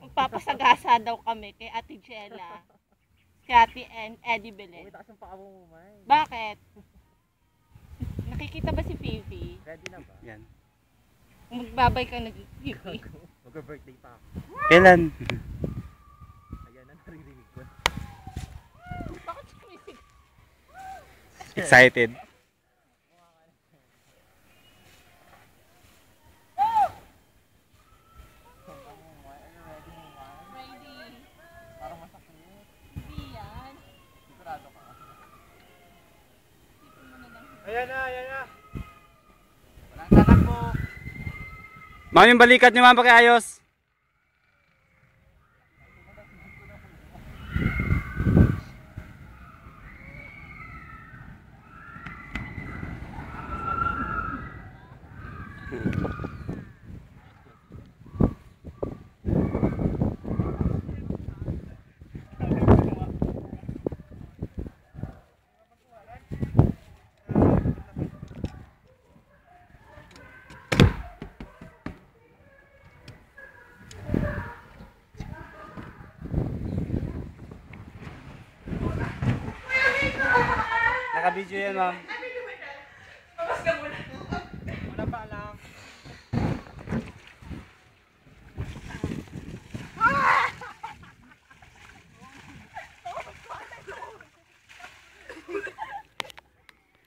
Magpapasagasa daw kami kay Ate Jella. Kay Ate Eddie Belen. Taas ang paa mo, May. Bakit? Nakikita ba si Fifi? Ready na ba? Yan. Magbabay ka nag-Fifi. Mag-birthday pa ako. Kailan? Ayan na, naririnig ko. Bakit sumisig? Excited. Ready. Parang masakit. Hindi yan. Sigurado ka. Sipin mo na lang. Ayan na, ayan na. Walang tatakbo. Ma'am, yung balikat nyo ma'am pakiayos. Naka-video yan ma'am.